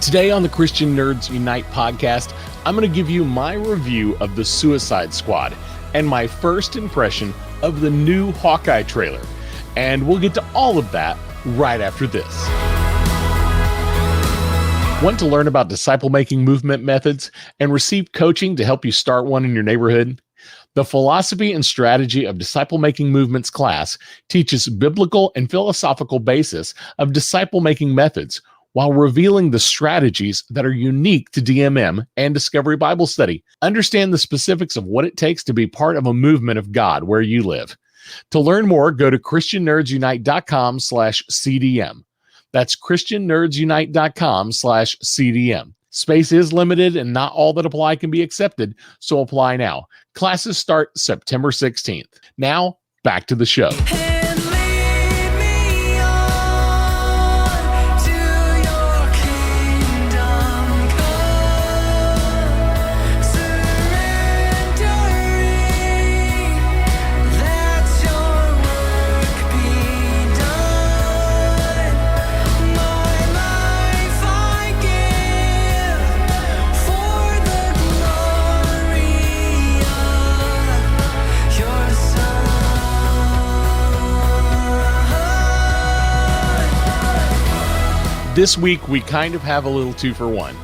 Today on the Christian Nerds Unite podcast, I'm going to give you my review of The Suicide Squad and my first impression of the new Hawkeye trailer. And we'll get to all of that right after this. Want to learn about disciple-making movement methods and receive coaching to help you start one in your neighborhood? The Philosophy and Strategy of Disciple-Making Movements class teaches biblical and philosophical basis of disciple-making methods while revealing the strategies that are unique to DMM and Discovery Bible Study. Understand the specifics of what it takes to be part of a movement of God where you live. To learn more, go to christiannerdsunite.com/CDM. That's christiannerdsunite.com/CDM. Space is limited and not all that apply can be accepted, so apply now. Classes start September 16th. Now, back to the show. This week, we kind of have a little 2-for-1,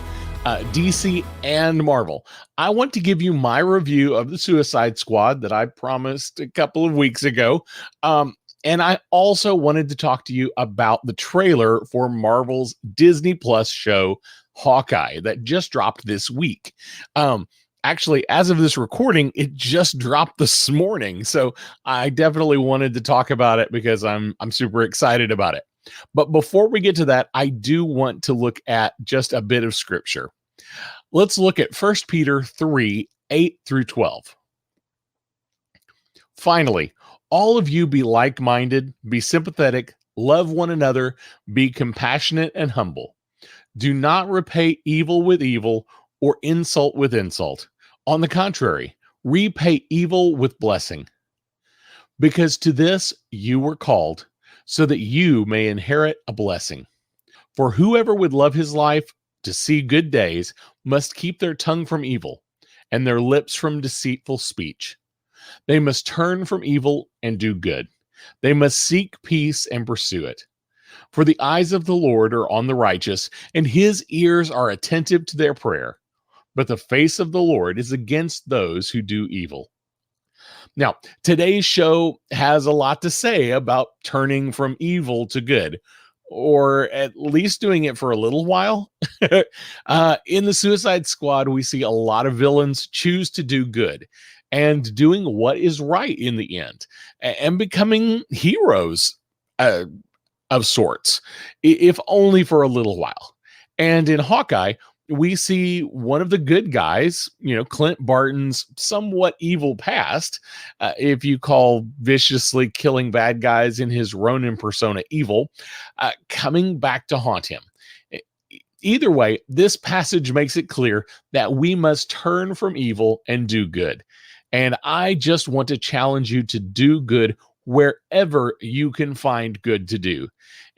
DC and Marvel. I want to give you my review of the Suicide Squad that I promised a couple of weeks ago. And I also wanted to talk to you about the trailer for Marvel's Disney Plus show, Hawkeye, that just dropped this week. Actually, as of this recording, it just dropped this morning. So I definitely wanted to talk about it because I'm super excited about it. But before we get to that, I do want to look at just a bit of scripture. Let's look at 1 Peter 3, 8 through 12. Finally, all of you be like-minded, be sympathetic, love one another, be compassionate and humble. Do not repay evil with evil or insult with insult. On the contrary, repay evil with blessing. Because to this you were called, so that you may inherit a blessing. For whoever would love his life to see good days must keep their tongue from evil and their lips from deceitful speech. They must turn from evil and do good. They must seek peace and pursue it. For the eyes of the Lord are on the righteous, and his ears are attentive to their prayer. But the face of the Lord is against those who do evil. Now, today's show has a lot to say about turning from evil to good, or at least doing it for a little while. In the Suicide Squad, we see a lot of villains choose to do good and doing what is right in the end and becoming heroes of sorts, if only for a little while. And in Hawkeye, we see one of the good guys, Clint Barton's somewhat evil past, if you call viciously killing bad guys in his Ronin persona evil, coming back to haunt him. Either way, this passage makes it clear that we must turn from evil and do good. And I just want to challenge you to do good wherever you can find good to do.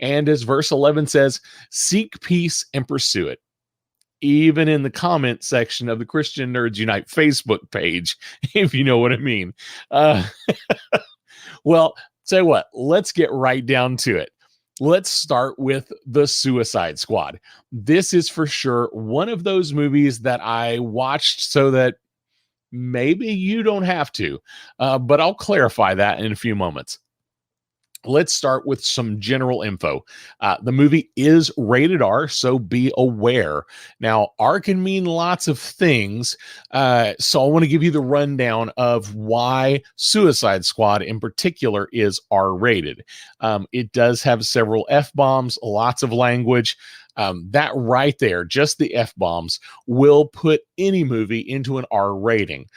And as verse 11 says, seek peace and pursue it. Even in the comment section of the Christian Nerds Unite Facebook page, if you know what I mean. Well, say what, let's get right down to it. Let's start with The Suicide Squad. This is for sure one of those movies that I watched so that maybe you don't have to, but I'll clarify that in a few moments. Let's start with some general info. The movie is rated R, so be aware. Now, R can mean lots of things, so I want to give you the rundown of why Suicide Squad in particular is R-rated. It does have several F-bombs, lots of language. That right there, just the F-bombs, will put any movie into an R rating.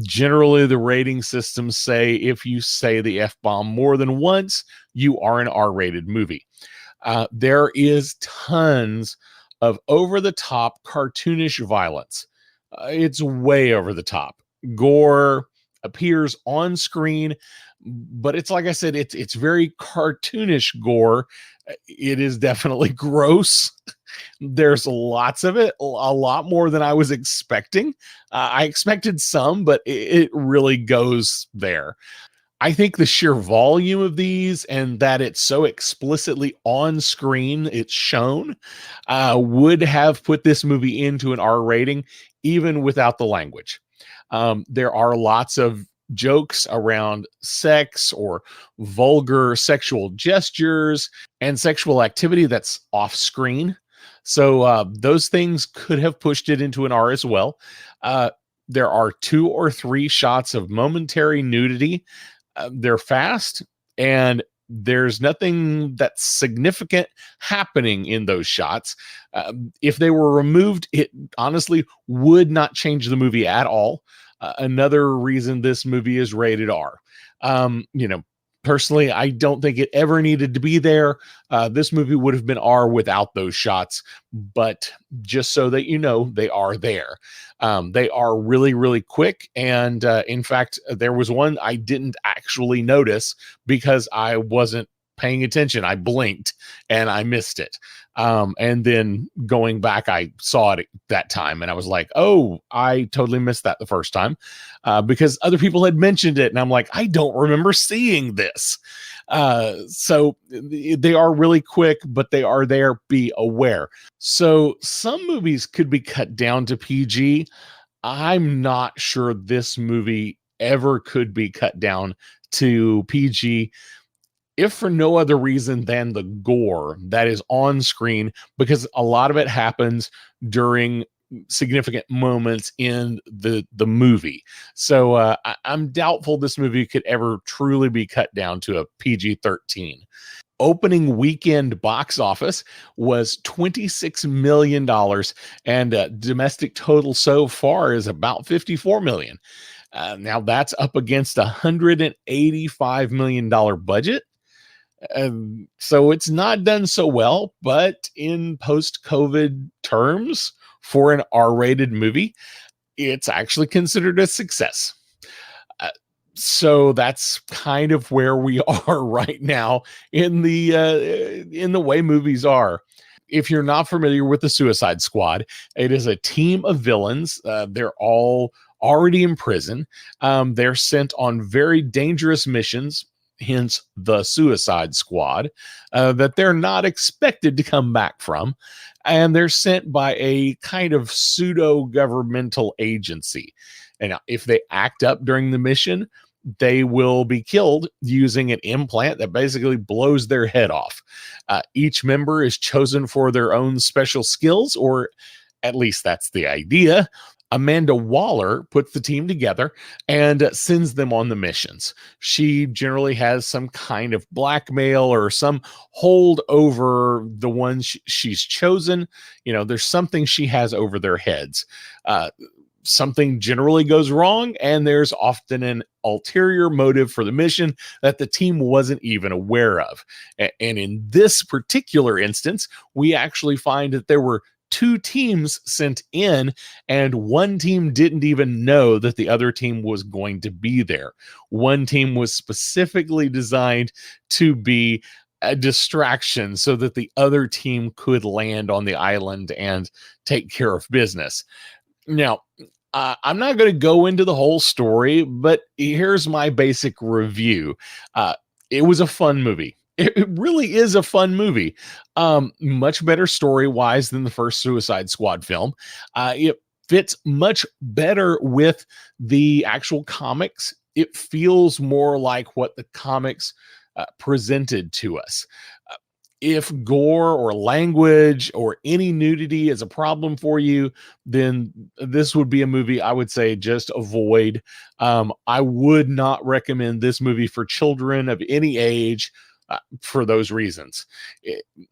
Generally, the rating systems say if you say the F-bomb more than once, you are an R-rated movie. There is tons of over-the-top cartoonish violence. It's way over the top. Gore appears on screen, but it's like I said, it's very cartoonish gore. It is definitely gross. There's lots of it, a lot more than I was expecting. I expected some, but it really goes there. I think the sheer volume of these and that it's so explicitly on screen, it's shown, would have put this movie into an R rating, even without the language. There are lots of jokes around sex or vulgar sexual gestures and sexual activity that's off screen. So those things could have pushed it into an R as well. There are 2 or 3 shots of momentary nudity. They're fast, and there's nothing that's significant happening in those shots. If they were removed, it honestly would not change the movie at all. Another reason this movie is rated R. You know, personally, I don't think it ever needed to be there. This movie would have been R without those shots, but just so that you know, they are there. They are really, really quick. And in fact, there was one I didn't actually notice because I wasn't paying attention. I blinked and I missed it. And then going back, I saw it that time and I was like, oh, I totally missed that the first time because other people had mentioned it. And I'm like, I don't remember seeing this. So they are really quick, but they are there. Be aware. So some movies could be cut down to PG. I'm not sure this movie ever could be cut down to PG, if for no other reason than the gore that is on screen, because a lot of it happens during significant moments in the movie. So I'm doubtful this movie could ever truly be cut down to a PG-13. Opening weekend box office was $26 million, and domestic total so far is about $54 million. Now that's up against a $185 million budget. So it's not done so well, but in post-COVID terms, for an R-rated movie, it's actually considered a success. So that's kind of where we are right now in the way movies are. If you're not familiar with the Suicide Squad, it is a team of villains. They're all already in prison. They're sent on very dangerous missions, hence the Suicide Squad, that they're not expected to come back from. And they're sent by a kind of pseudo-governmental agency. And if they act up during the mission, they will be killed using an implant that basically blows their head off. Each member is chosen for their own special skills, or at least that's the idea. Amanda Waller puts the team together and sends them on the missions. She generally has some kind of blackmail or some hold over the ones she's chosen. You know, there's something she has over their heads. Something generally goes wrong, and there's often an ulterior motive for the mission that the team wasn't even aware of. And in this particular instance, we actually find that there were 2 teams sent in, and one team didn't even know that the other team was going to be there. One team was specifically designed to be a distraction so that the other team could land on the island and take care of business. Now, I'm not going to go into the whole story, but here's my basic review. It was a fun movie. It really is a fun movie. Much better story-wise than the first Suicide Squad film. It fits much better with the actual comics. It feels more like what the comics presented to us. If gore or language or any nudity is a problem for you, then this would be a movie I would say just avoid. I would not recommend this movie for children of any age for those reasons.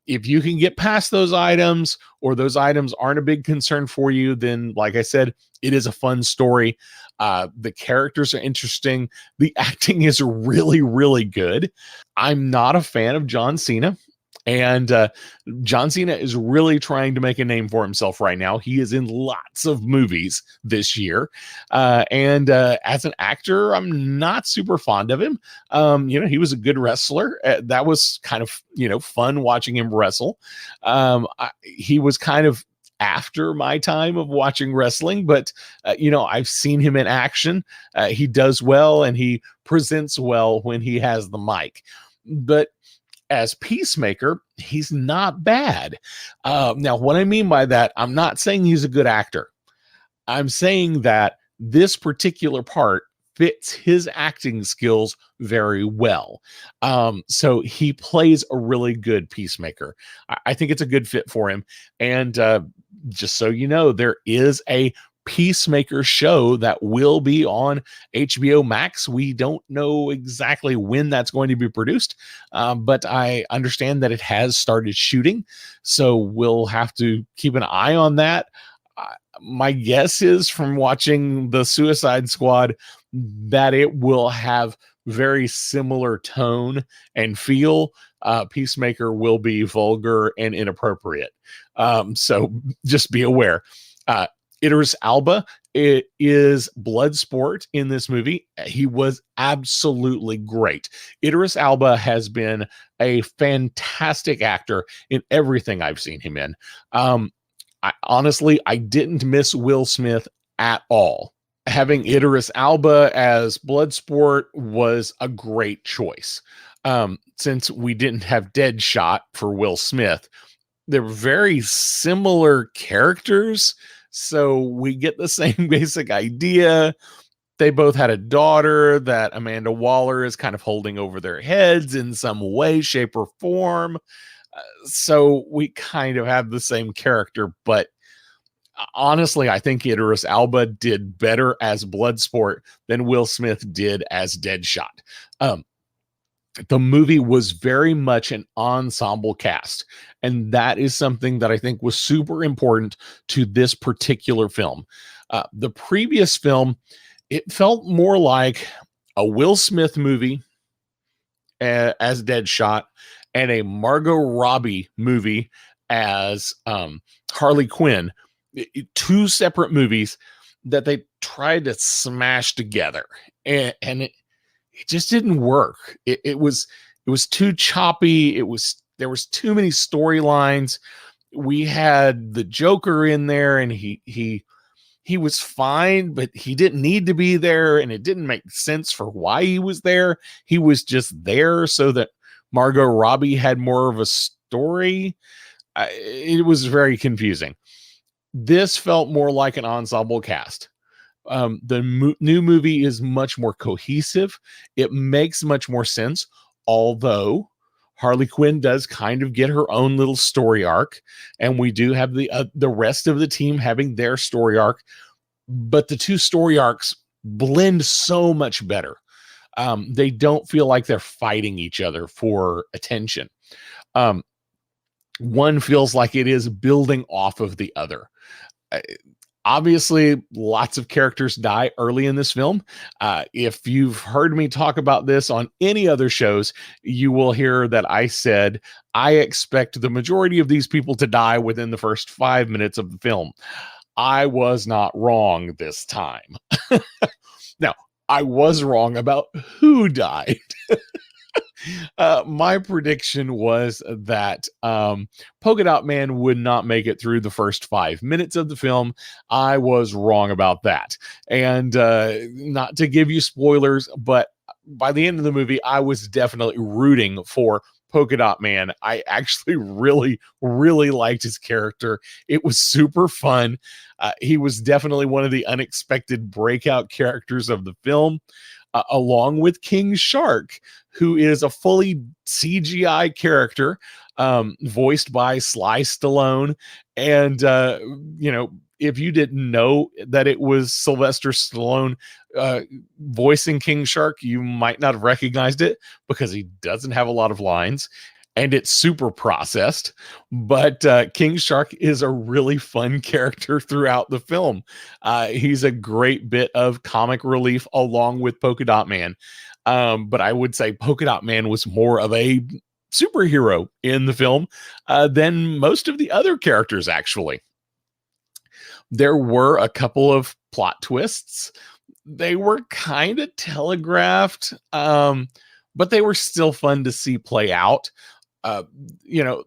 If you can get past those items, or those items aren't a big concern for you, then like I said, it is a fun story. The characters are interesting. The acting is really, really good. I'm not a fan of John Cena. And John Cena is really trying to make a name for himself right now. He is in lots of movies this year. And as an actor, I'm not super fond of him. He was a good wrestler. That was kind of, fun watching him wrestle. He was kind of after my time of watching wrestling, but I've seen him in action. He does well and he presents well when he has the mic. But as Peacemaker, he's not bad. Now, what I mean by that, I'm not saying he's a good actor. I'm saying that this particular part fits his acting skills very well. So he plays a really good Peacemaker. I think it's a good fit for him. And just so you know, there is a Peacemaker show that will be on HBO Max. We don't know exactly when that's going to be produced, but I understand that it has started shooting, so we'll have to keep an eye on that. My guess is, from watching the Suicide Squad, that it will have very similar tone and feel. Peacemaker will be vulgar and inappropriate, so just be aware. Idris Elba is Bloodsport in this movie. He was absolutely great. Idris Elba has been a fantastic actor in everything I've seen him in. I didn't miss Will Smith at all. Having Idris Elba as Bloodsport was a great choice. Since we didn't have Deadshot for Will Smith, they're very similar characters. So we get the same basic idea. They both had a daughter that Amanda Waller is kind of holding over their heads in some way, shape, or form. So we kind of have the same character, but honestly, I think Idris Elba did better as Bloodsport than Will Smith did as Deadshot. The movie was very much an ensemble cast, and that is something that I think was super important to this particular film. The previous film, it felt more like a Will Smith movie as Deadshot and a Margot Robbie movie as Harley Quinn. Two separate movies that they tried to smash together, and it just didn't work. It was too choppy. There was too many storylines. We had the Joker in there, and he was fine, but he didn't need to be there, and it didn't make sense for why he was there. He was just there so that Margot Robbie had more of a story. It was very confusing. This felt more like an ensemble cast. The new movie is much more cohesive. It makes much more sense, although Harley Quinn does kind of get her own little story arc, and we do have the rest of the team having their story arc, but the two story arcs blend so much better. They don't feel like they're fighting each other for attention. One feels like it is building off of the other. Obviously, lots of characters die early in this film. If you've heard me talk about this on any other shows, you will hear that I said, I expect the majority of these people to die within the first 5 minutes of the film. I was not wrong this time. Now, I was wrong about who died. My prediction was that Polka Dot Man would not make it through the first 5 minutes of the film. I was wrong about that. And not to give you spoilers, but by the end of the movie, I was definitely rooting for Polka Dot Man. I actually really, really liked his character. It was super fun. He was definitely one of the unexpected breakout characters of the film. Along with King Shark, who is a fully CGI character, voiced by Sly Stallone. And, if you didn't know that it was Sylvester Stallone voicing King Shark, you might not have recognized it because he doesn't have a lot of lines. And it's super processed, but King Shark is a really fun character throughout the film. He's a great bit of comic relief along with Polka Dot Man. But I would say Polka Dot Man was more of a superhero in the film than most of the other characters, actually. There were a couple of plot twists. They were kind of telegraphed, but they were still fun to see play out. Uh,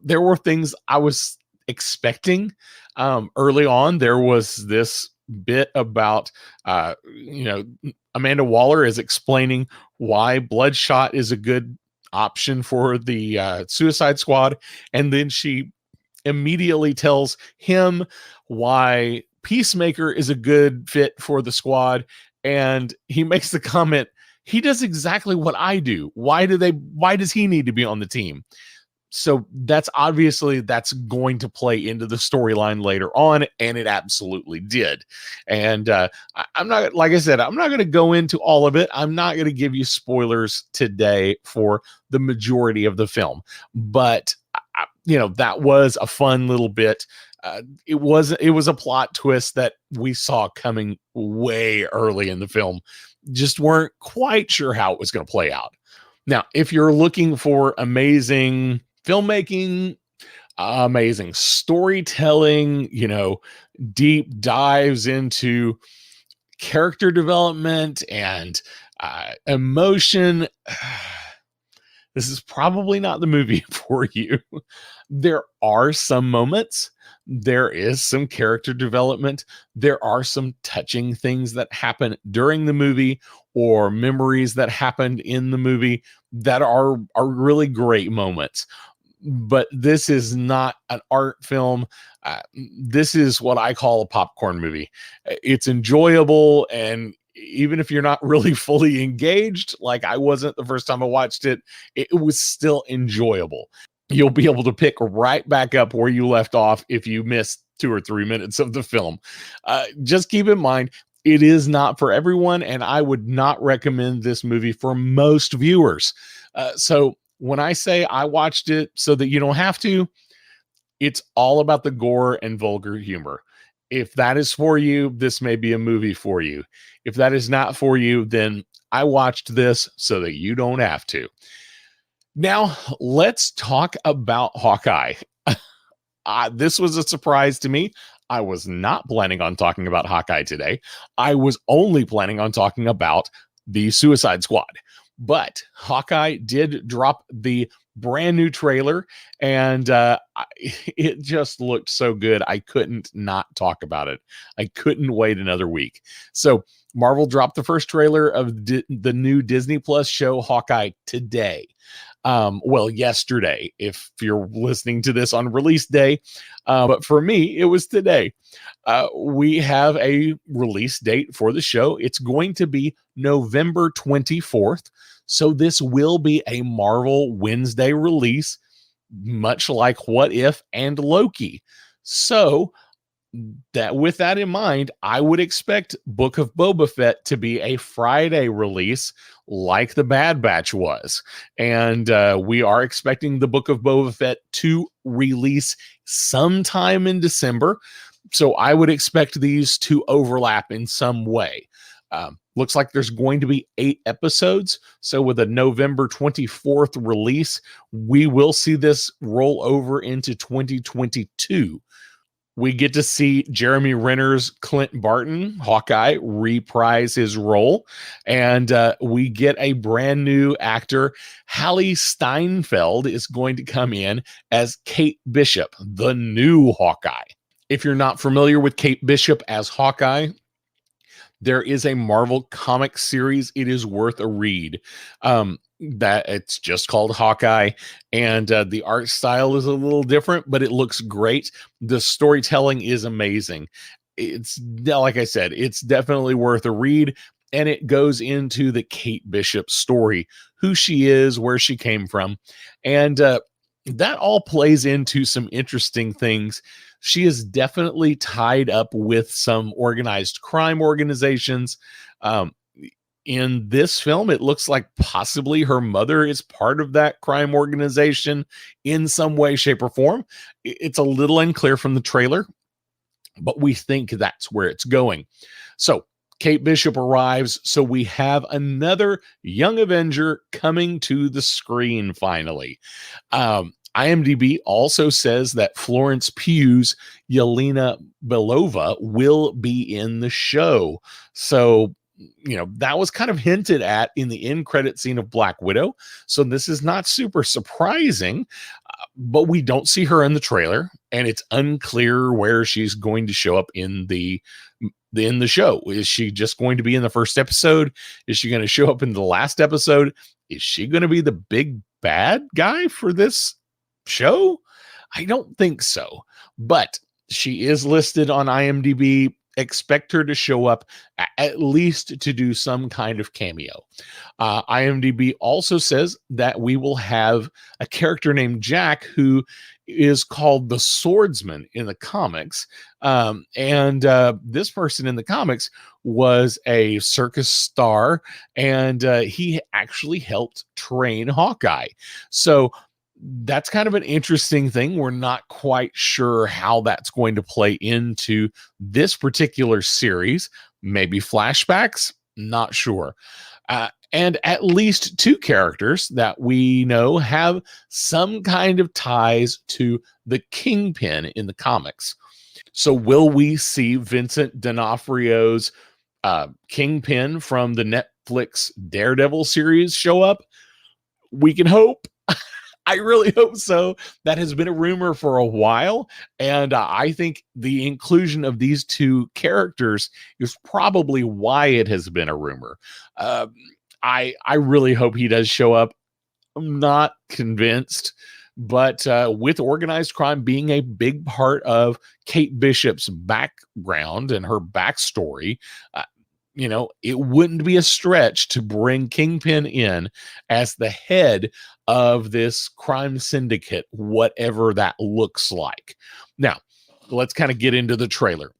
there were things I was expecting. Early on, there was this bit about, Amanda Waller is explaining why Bloodshot is a good option for the Suicide Squad. And then she immediately tells him why Peacemaker is a good fit for the squad. And he makes the comment, he does exactly what I do. Why does he need to be on the team? So that's going to play into the storyline later on, and it absolutely did. And I'm not, like I said, I'm not going to go into all of it. I'm not going to give you spoilers today for the majority of the film, but that was a fun little bit. It was a plot twist that we saw coming way early in the film. Just weren't quite sure how it was going to play out. Now, if you're looking for amazing filmmaking, amazing storytelling, deep dives into character development and emotion, this is probably not the movie for you. There are some moments. There is some character development. There are some touching things that happen during the movie or memories that happened in the movie that are really great moments. But this is not an art film. This is what I call a popcorn movie. It's enjoyable, and even if you're not really fully engaged, like I wasn't the first time I watched it, it was still enjoyable. You'll be able to pick right back up where you left off if you missed 2 or 3 minutes of the film. Just keep in mind, it is not for everyone, and I would not recommend this movie for most viewers. So when I say I watched it so that you don't have to, it's all about the gore and vulgar humor. If that is for you, this may be a movie for you. If that is not for you, then I watched this so that you don't have to. Now, let's talk about Hawkeye. This was a surprise to me. I was not planning on talking about Hawkeye today. I was only planning on talking about the Suicide Squad. But Hawkeye did drop the brand new trailer, and it just looked so good. I couldn't not talk about it. I couldn't wait another week. So Marvel dropped the first trailer of the new Disney Plus show Hawkeye today. Yesterday, if you're listening to this on release day. But for me, it was today. We have a release date for the show. It's going to be November 24th. So this will be a Marvel Wednesday release, much like What If and Loki. So that with that in mind, I would expect Book of Boba Fett to be a Friday release like the Bad Batch was. And we are expecting the Book of Boba Fett to release sometime in December. So I would expect these to overlap in some way. Looks like there's going to be 8 episodes. So with a November 24th release, we will see this roll over into 2022. We get to see Jeremy Renner's Clint Barton, Hawkeye, reprise his role. And we get a brand new actor. Hallie Steinfeld is going to come in as Kate Bishop, the new Hawkeye. If you're not familiar with Kate Bishop as Hawkeye, there is a Marvel comic series. It is worth a read. That it's just called Hawkeye, and the art style is a little different, but it looks great. The storytelling is amazing. It's, like I said, it's definitely worth a read, and it goes into the Kate Bishop story, who she is, where she came from, and that all plays into some interesting things. She is definitely tied up with some organized crime organizations. In this film, it looks like possibly her mother is part of that crime organization in some way, shape, or form. It's a little unclear from the trailer, but we think that's where it's going. So Kate Bishop arrives, so we have another young Avenger coming to the screen finally. IMDb also says that Florence Pugh's Yelena Belova will be in the show. So, that was kind of hinted at in the end credit scene of Black Widow. So this is not super surprising, but we don't see her in the trailer, and it's unclear where she's going to show up in the show. Is she just going to be in the first episode? Is she going to show up in the last episode? Is she going to be the big bad guy for this show? I don't think so, but she is listed on IMDb. Expect her to show up at least to do some kind of cameo. IMDb also says that we will have a character named Jack who is called the Swordsman in the comics. And this person in the comics was a circus star, and he actually helped train Hawkeye. So that's kind of an interesting thing. We're not quite sure how that's going to play into this particular series. Maybe flashbacks, not sure. And at least two characters that we know have some kind of ties to the Kingpin in the comics. So will we see Vincent D'Onofrio's Kingpin from the Netflix Daredevil series show up? We can hope. I really hope so. That has been a rumor for a while, and I think the inclusion of these two characters is probably why it has been a rumor. I really hope he does show up. I'm not convinced, but with organized crime being a big part of Kate Bishop's background and her backstory, it wouldn't be a stretch to bring Kingpin in as the head of this crime syndicate, whatever that looks like. Now, let's kind of get into the trailer.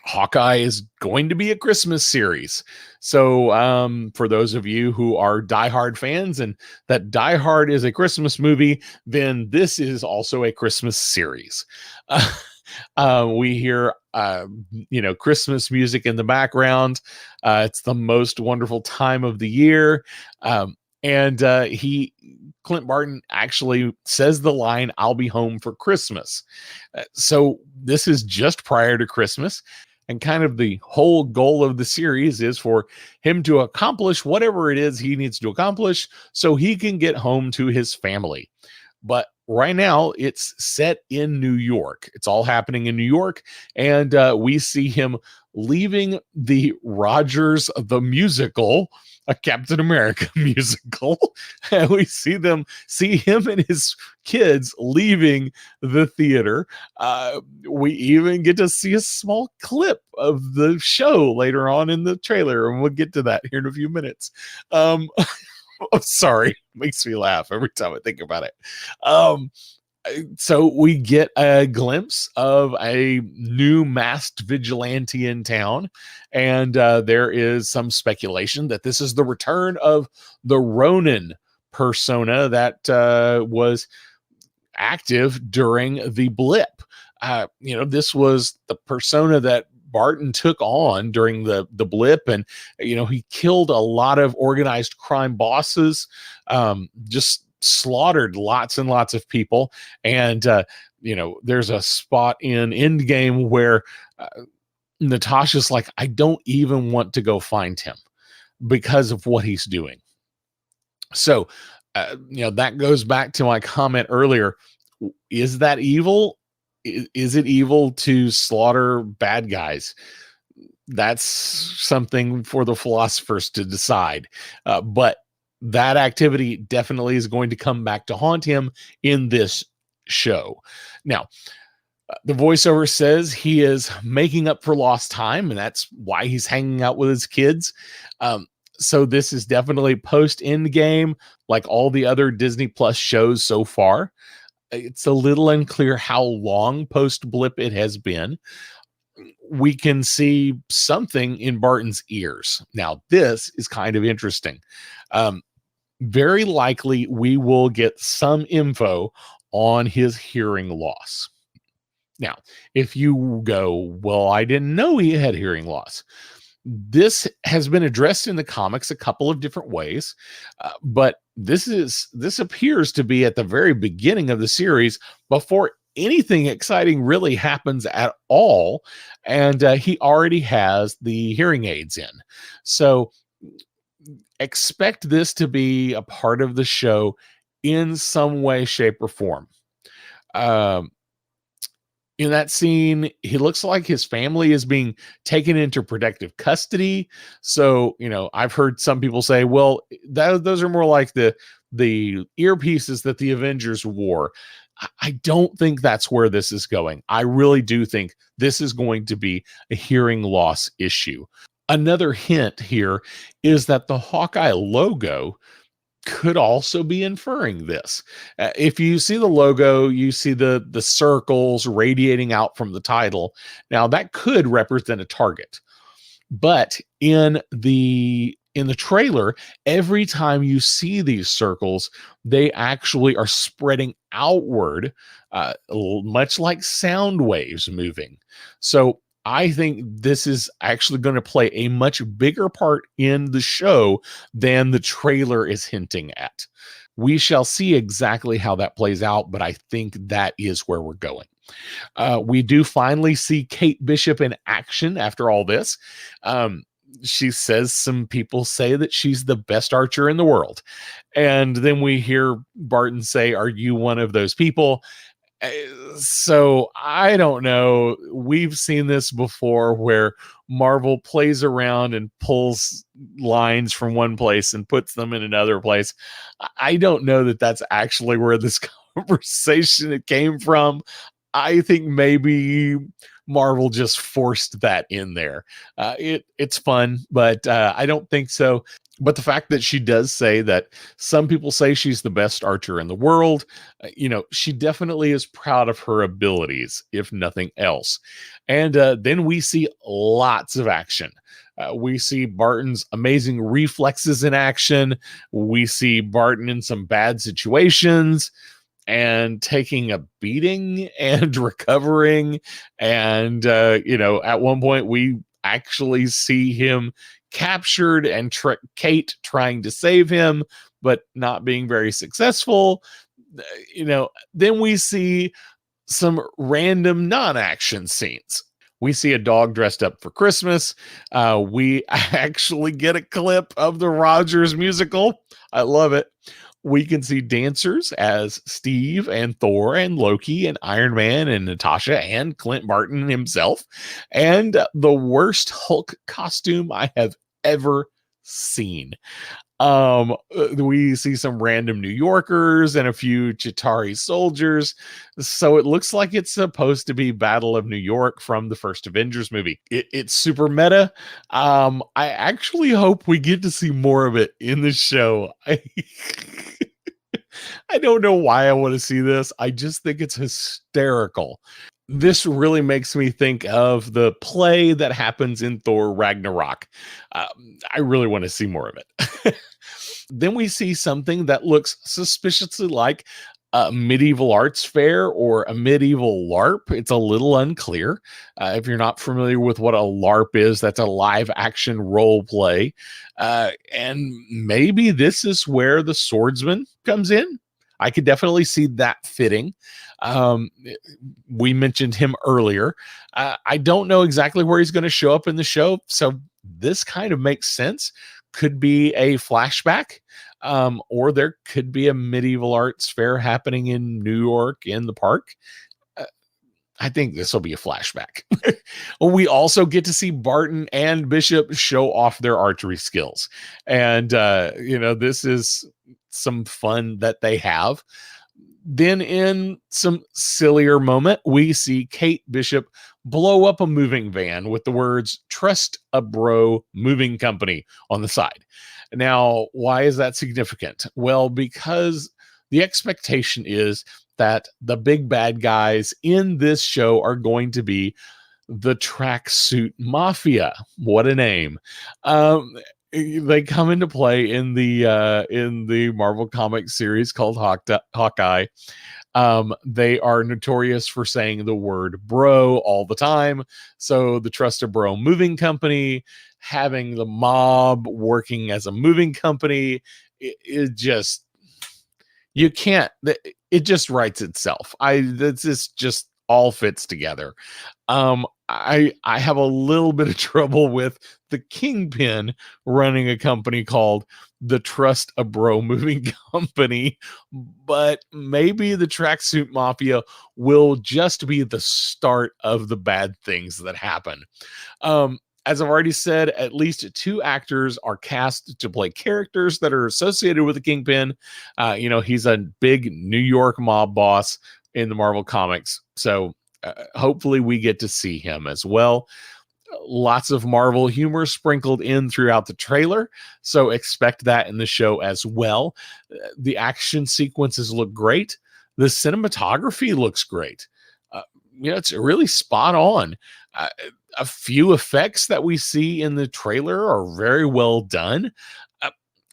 Hawkeye is going to be a Christmas series. So for those of you who are Die Hard fans and that Die Hard is a Christmas movie, then this is also a Christmas series. We hear, Christmas music in the background. It's the most wonderful time of the year. And Clint Barton actually says the line, "I'll be home for Christmas." So this is just prior to Christmas. And kind of the whole goal of the series is for him to accomplish whatever it is he needs to accomplish so he can get home to his family. But right now, it's set in New York. It's all happening in New York. And we see him leaving the Rogers the Musical, a Captain America musical. And we see him and his kids leaving the theater. We even get to see a small clip of the show later on in the trailer. And we'll get to that here in a few minutes. I'm sorry, makes me laugh every time I think about it. So we get a glimpse of a new masked vigilante in town, and there is some speculation that this is the return of the Ronin persona that was active during the blip. This was the persona that Barton took on during the blip, and he killed a lot of organized crime bosses, just slaughtered lots and lots of people. And there's a spot in Endgame where Natasha's like, I don't even want to go find him because of what he's doing. So that goes back to my comment earlier. Is that evil? Is it evil to slaughter bad guys? That's something for the philosophers to decide. But that activity definitely is going to come back to haunt him in this show. Now, the voiceover says he is making up for lost time, and that's why he's hanging out with his kids. So this is definitely post-Endgame, like all the other Disney Plus shows so far. It's a little unclear how long post-blip it has been. We can see something in Barton's ears. Now, this is kind of interesting. Very likely we will get some info on his hearing loss. Now, if you go, well, I didn't know he had hearing loss. This has been addressed in the comics a couple of different ways, but this appears to be at the very beginning of the series before anything exciting really happens at all, and he already has the hearing aids in. So expect this to be a part of the show in some way, shape, or form. Um, in that scene, he looks like his family is being taken into protective custody. So, I've heard some people say, well, those are more like the earpieces that the Avengers wore. I don't think that's where this is going. I really do think this is going to be a hearing loss issue. Another hint here is that the Hawkeye logo could also be inferring this. If you see the logo, you see the circles radiating out from the title. Now that could represent a target, but in the trailer, every time you see these circles, they actually are spreading outward, much like sound waves moving. So I think this is actually going to play a much bigger part in the show than the trailer is hinting at. We shall see exactly how that plays out, but I think that is where we're going. We do finally see Kate Bishop in action after all this. She says some people say that she's the best archer in the world. And then we hear Barton say, "Are you one of those people?" So I don't know. We've seen this before where Marvel plays around and pulls lines from one place and puts them in another place. I don't know that that's actually where this conversation came from. I think maybe Marvel just forced that in there. It's fun, but I don't think so. But the fact that she does say that some people say she's the best archer in the world, she definitely is proud of her abilities, if nothing else. And then we see lots of action. We see Barton's amazing reflexes in action. We see Barton in some bad situations and taking a beating and recovering. And, at one point we actually see him captured and Kate trying to save him, but not being very successful. Then we see some random non-action scenes. We see a dog dressed up for Christmas. We actually get a clip of the Rogers musical. I love it. We can see dancers as Steve and Thor and Loki and Iron Man and Natasha and Clint Barton himself, and the worst Hulk costume I have ever seen. We see some random New Yorkers and a few Chitauri soldiers. So it looks like it's supposed to be Battle of New York from the first Avengers movie. It's super meta. I actually hope we get to see more of it in the show. I don't know why I want to see this. I just think it's hysterical. This really makes me think of the play that happens in Thor Ragnarok. I really want to see more of it. Then we see something that looks suspiciously like a medieval arts fair or a medieval LARP. It's a little unclear. If you're not familiar with what a LARP is, that's a live action role play. And maybe this is where the swordsman comes in. I could definitely see that fitting. We mentioned him earlier. I don't know exactly where he's going to show up in the show, so this kind of makes sense. Could be a flashback, or there could be a medieval arts fair happening in New York in the park. I think this will be a flashback. We also get to see Barton and Bishop show off their archery skills. And, this is some fun that they have. Then in some sillier moment, we see Kate Bishop blow up a moving van with the words "Trust a Bro Moving Company" on the side. Now, why is that significant? Well, because the expectation is that the big bad guys in this show are going to be the Tracksuit Mafia. What a name. They come into play in the Marvel Comics series called Hawkeye. They are notorious for saying the word bro all the time. So the Trusted Bro Moving Company, having the mob working as a moving company, it just, you can't, it just writes itself. This just all fits together. I have a little bit of trouble with the Kingpin running a company called the Trust a Bro Moving Company, but maybe the Tracksuit Mafia will just be the start of the bad things that happen. As I've already said, at least 2 actors are cast to play characters that are associated with the Kingpin. He's a big New York mob boss in the Marvel Comics. So hopefully we get to see him as well. Lots of Marvel humor sprinkled in throughout the trailer, so expect that in the show as well. The action sequences look great. The cinematography looks great. It's really spot on. A few effects that we see in the trailer are very well done.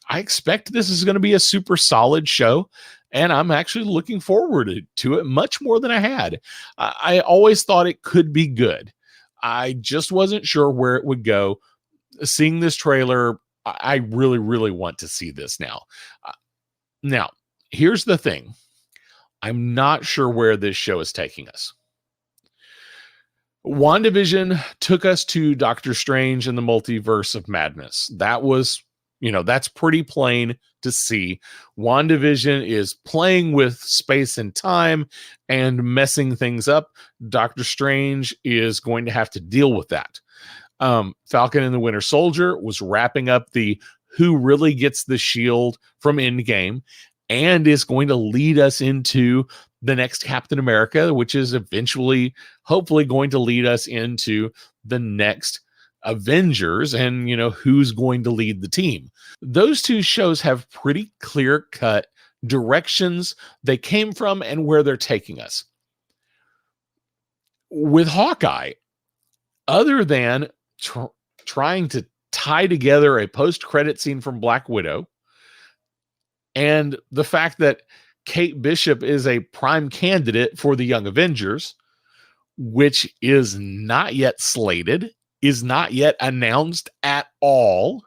I expect this is going to be a super solid show, and I'm actually looking forward to it much more than I had. I always thought it could be good. I just wasn't sure where it would go. Seeing this trailer, I really, really want to see this now. Now, here's the thing. I'm not sure where this show is taking us. WandaVision took us to Doctor Strange and the Multiverse of Madness. That was, that's pretty plain to see. WandaVision is playing with space and time and messing things up. Doctor Strange is going to have to deal with that. Falcon and the Winter Soldier was wrapping up the who really gets the shield from Endgame, and is going to lead us into the next Captain America, which is eventually, hopefully, going to lead us into the next Avengers and, who's going to lead the team. Those 2 shows have pretty clear-cut directions they came from and where they're taking us. With Hawkeye, other than trying to tie together a post-credit scene from Black Widow, and the fact that Kate Bishop is a prime candidate for the Young Avengers, which is not yet slated, is not yet announced at all.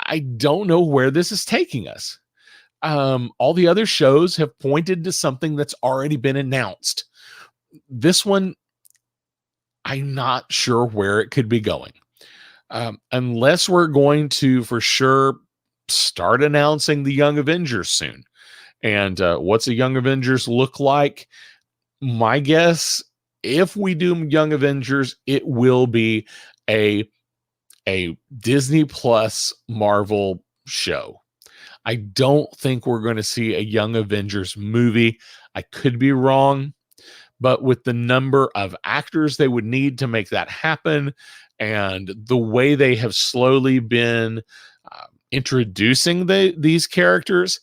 I don't know where this is taking us. All the other shows have pointed to something that's already been announced. This one, I'm not sure where it could be going. Unless we're going to, for sure, start announcing the Young Avengers soon. And what's a Young Avengers look like? My guess, if we do Young Avengers, it will be a Disney Plus Marvel show. I don't think we're going to see a Young Avengers movie. I could be wrong, but with the number of actors they would need to make that happen, and the way they have slowly been introducing these characters,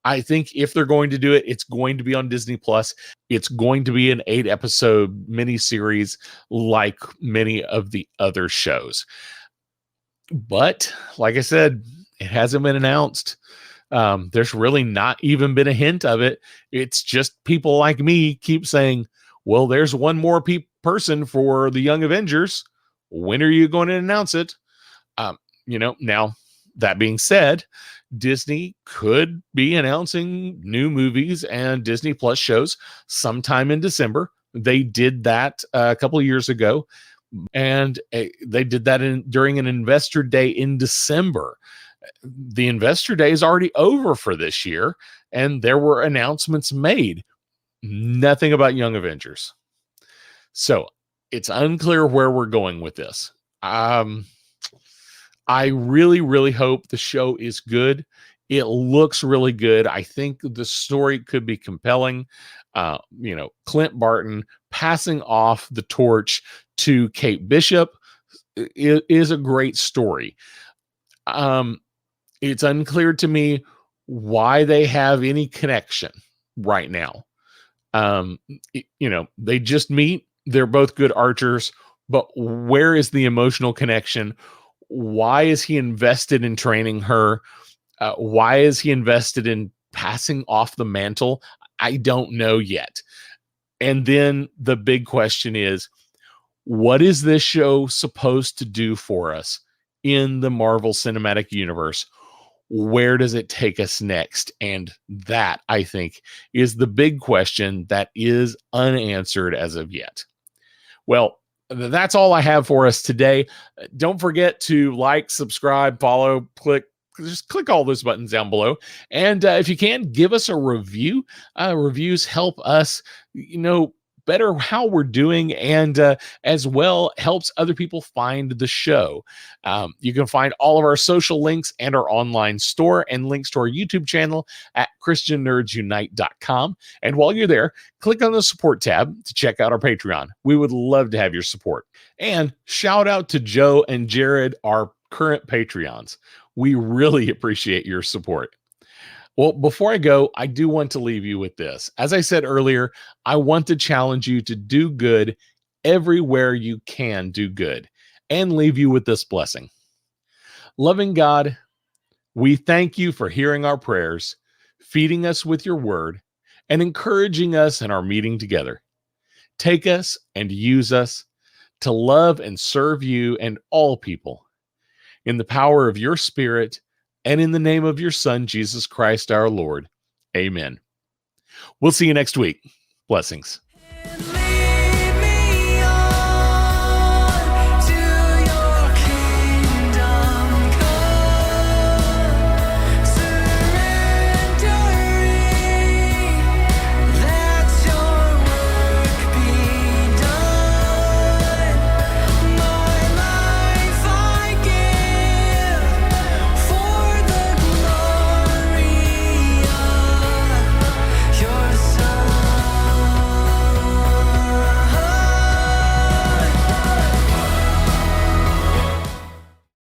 I think if they're going to do it, it's going to be on Disney Plus. It's going to be an 8-episode miniseries like many of the other shows. But like I said, it hasn't been announced. There's really not even been a hint of it. It's just people like me keep saying, well, there's one more person for the Young Avengers. When are you going to announce it? Now, that being said, Disney could be announcing new movies and Disney Plus shows sometime in December. They did that a couple of years ago, and they did that during an investor day in December. The investor day is already over for this year, and there were announcements made. Nothing about Young Avengers. So it's unclear where we're going with this. I really, really hope the show is good. It looks really good. I think the story could be compelling. Clint Barton passing off the torch to Kate Bishop is a great story. It's unclear to me why they have any connection right now. They just meet. They're both good archers, but where is the emotional connection? Why is he invested in training her? Why is he invested in passing off the mantle? I don't know yet. And then the big question is, what is this show supposed to do for us in the Marvel Cinematic Universe? Where does it take us next? And that, I think, is the big question that is unanswered as of yet. Well, that's all I have for us today. Don't forget to like, subscribe, follow, just click all those buttons down below. And if you can, give us a review. Reviews help us, better how we're doing, and as well helps other people find the show. You can find all of our social links and our online store and links to our YouTube channel at christiannerdsunite.com. And while you're there, click on the support tab to check out our Patreon. We would love to have your support. And shout out to Joe and Jared, our current Patreons. We really appreciate your support. Well, before I go, I do want to leave you with this. As I said earlier, I want to challenge you to do good everywhere you can do good, and leave you with this blessing. Loving God, we thank you for hearing our prayers, feeding us with your word, and encouraging us in our meeting together. Take us and use us to love and serve you and all people. In the power of your Spirit, and in the name of your Son, Jesus Christ, our Lord. Amen. We'll see you next week. Blessings.